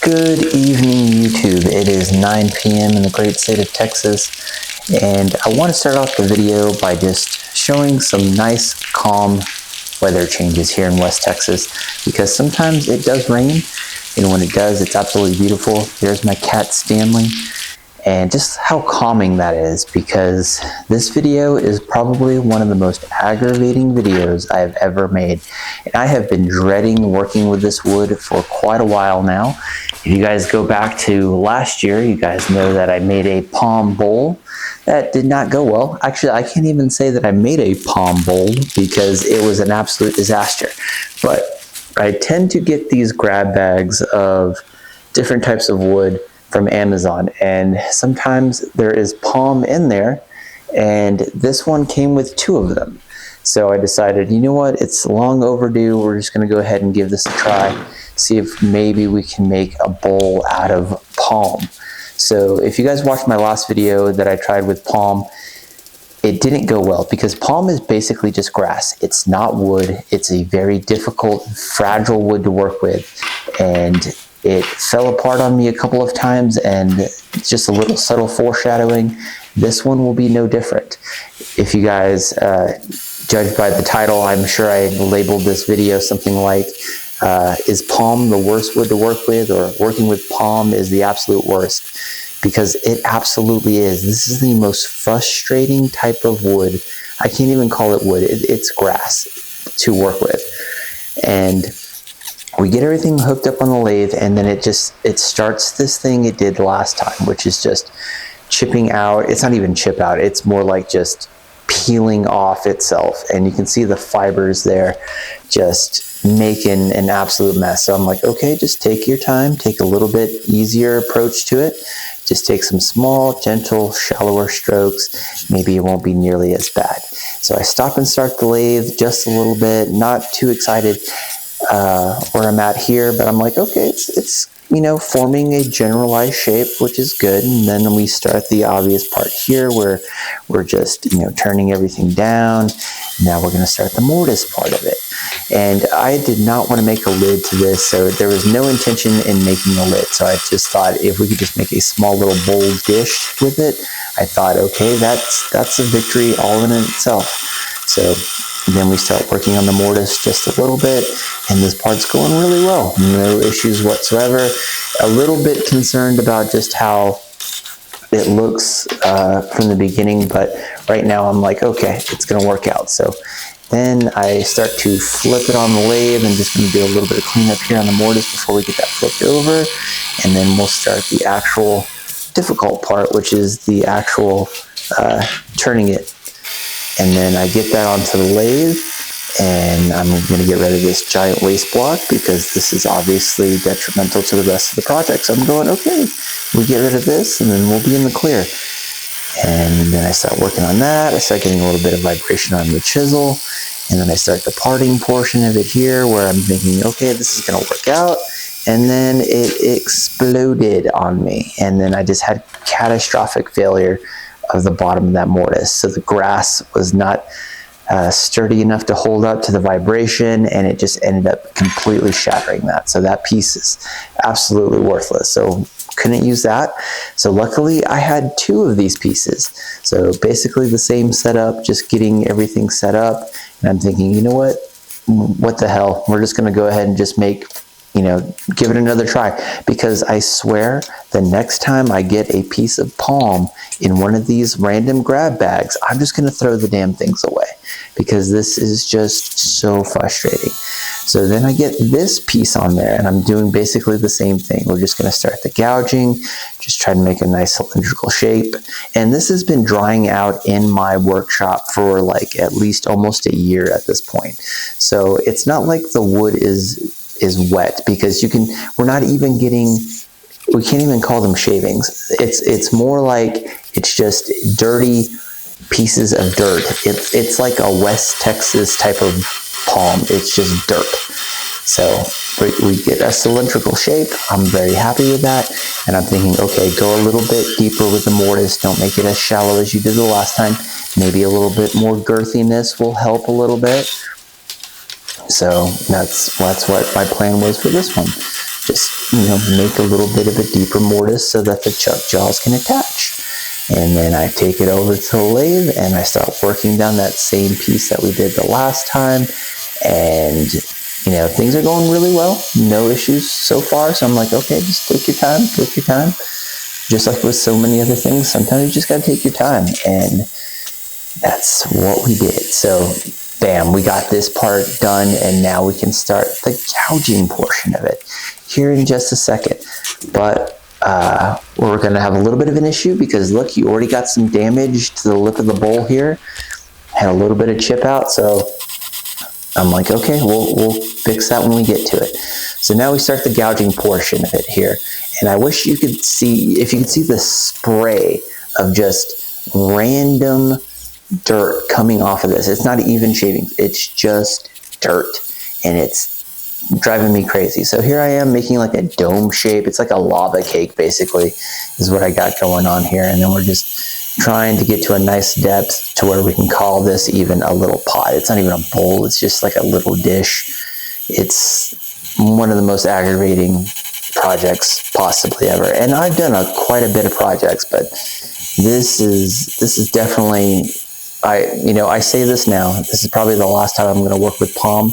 Good evening, YouTube. It is 9 p.m. in the great state of Texas, and I want to start off the video by just showing some nice, calm weather changes here in West Texas, because sometimes it does rain, and when it does, it's absolutely beautiful. There's my cat, Stanley, and just how calming that is, because this video is probably one of the most aggravating videos I have ever made. And I have been dreading working with this wood for quite a while now. If you guys go back to last year, you guys know that I made a palm bowl that did not go well. Actually, I can't even say that I made a palm bowl because it was an absolute disaster. But I tend to get these grab bags of different types of wood from Amazon, and sometimes there is palm in there, and this one came with 2 of them. So I decided, you know what, it's long overdue. We're just going to go ahead and give this a try, see if maybe we can make a bowl out of palm. So if you guys watched my last video that I tried with palm, it didn't go well because palm is basically just grass. It's not wood. It's a very difficult, fragile wood to work with, and it fell apart on me a couple of times, and just a little subtle foreshadowing. This one will be no different. If you guys judge by the title, I'm sure I labeled this video something like, is palm the worst wood to work with, or working with palm is the absolute worst? Because it absolutely is. This is the most frustrating type of wood. I can't even call it wood. It's grass to work with. And we get everything hooked up on the lathe, and then it starts this thing it did last time, which is just chipping out. It's not even chip out. It's more like just peeling off itself. And you can see the fibers there just making an absolute mess. So I'm like, okay, just take your time, take a little bit easier approach to it. Just take some small, gentle, shallower strokes. Maybe it won't be nearly as bad. So I stop and start the lathe just a little bit, not too excited where I'm at here, but I'm like, okay, it's forming a generalized shape, which is good. And then we start the obvious part here where we're just turning everything down. Now we're going to start the mortise part of it, and I did not want to make a lid to this, so there was no intention in making a lid. So I just thought if we could just make a small little bowl dish with it, I thought, okay, that's a victory all in itself. So then we start working on the mortise just a little bit, and this part's going really well. No issues whatsoever. A little bit concerned about just how it looks from the beginning, but right now I'm like, okay, it's going to work out. So then I start to flip it on the lathe, and just going to do a little bit of cleanup here on the mortise before we get that flipped over, and then we'll start the actual difficult part, which is the actual turning it. And then I get that onto the lathe, and I'm going to get rid of this giant waste block because this is obviously detrimental to the rest of the project. So I'm going, okay, we get rid of this, and then we'll be in the clear. And then I start working on that. I start getting a little bit of vibration on the chisel, and then I start the parting portion of it here where I'm thinking, okay, this is going to work out. And then it exploded on me, and then I just had catastrophic failure of the bottom of that mortise. So the grass was not sturdy enough to hold up to the vibration, and it just ended up completely shattering that. So that piece is absolutely worthless. So couldn't use that. So luckily I had 2 of these pieces. So basically the same setup, just getting everything set up. And I'm thinking, you know what the hell? We're just going to go ahead and just give it another try, because I swear the next time I get a piece of palm in one of these random grab bags, I'm just going to throw the damn things away, because this is just so frustrating. So then I get this piece on there, and I'm doing basically the same thing. We're just going to start the gouging, just try to make a nice cylindrical shape. And this has been drying out in my workshop for like at least almost a year at this point. So it's not like the wood is wet, because we're not even getting, we can't even call them shavings. It's more like it's just dirty pieces of dirt. It's like a West Texas type of palm. It's just dirt. So we get a cylindrical shape. I'm very happy with that, and I'm thinking, okay, go a little bit deeper with the mortise. Don't make it as shallow as you did the last time. Maybe a little bit more girthiness will help a little bit. So that's what my plan was for this one. Just make a little bit of a deeper mortise so that the chuck jaws can attach. And then I take it over to the lathe and I start working down that same piece that we did the last time. And things are going really well. No issues so far. So I'm like, okay, just take your time, take your time. Just like with so many other things, sometimes you just got to take your time. And that's what we did. So bam, we got this part done, and now we can start the gouging portion of it here in just a second. But we're going to have a little bit of an issue because look, you already got some damage to the lip of the bowl here. Had a little bit of chip out, so I'm like, okay, we'll fix that when we get to it. So now we start the gouging portion of it here. And I wish you could see, if you could see the spray of just random dirt coming off of this. It's not even shavings, it's just dirt, and it's driving me crazy. So here I am making like a dome shape. It's like a lava cake basically is what I got going on here. And then we're just trying to get to a nice depth to where we can call this even a little pot. It's not even a bowl, it's just like a little dish. It's one of the most aggravating projects possibly ever. And I've done quite a bit of projects, but this is definitely, I say this now, this is probably the last time I'm going to work with Palm,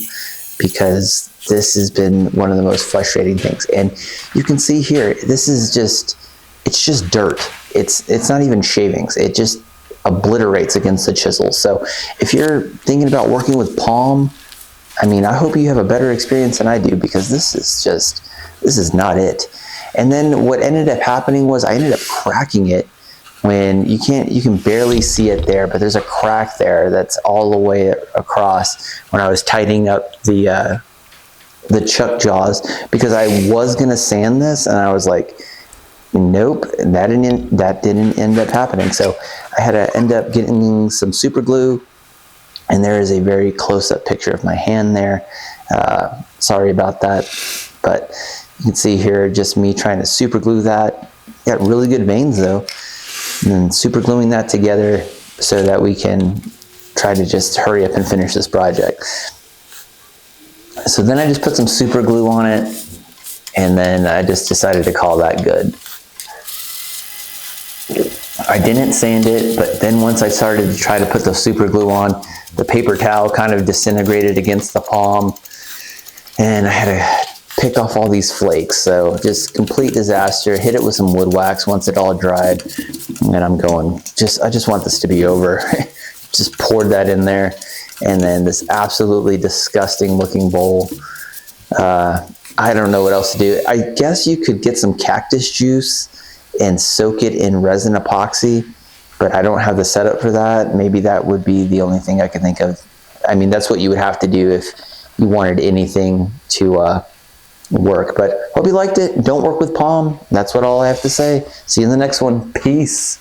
because this has been one of the most frustrating things. And you can see here, this is just, it's just dirt. It's not even shavings. It just obliterates against the chisel. So if you're thinking about working with Palm, I mean, I hope you have a better experience than I do, because this is not it. And then what ended up happening was I ended up cracking it when you can barely see it there, but there's a crack there that's all the way across when I was tightening up the chuck jaws, because I was gonna sand this and I was like, nope, that didn't end up happening. So I had to end up getting some super glue, and there is a very close-up picture of my hand there. Sorry about that, but you can see here just me trying to super glue that. Got really good veins though. And then super gluing that together so that we can try to just hurry up and finish this project. So then I just put some super glue on it, and then I just decided to call that good. I didn't sand it, but then once I started to try to put the super glue on, the paper towel kind of disintegrated against the palm, and I had to pick off all these flakes. So just complete disaster. Hit it with some wood wax once it all dried, and I'm going, I just want this to be over. Just poured that in there, and then this absolutely disgusting looking bowl. I don't know what else to do. I guess you could get some cactus juice and soak it in resin epoxy, but I don't have the setup for that. Maybe that would be the only thing I could think of. I mean, that's what you would have to do if you wanted anything to work. But hope you liked it. Don't work with Palm. That's what all I have to say. See you in the next one. Peace.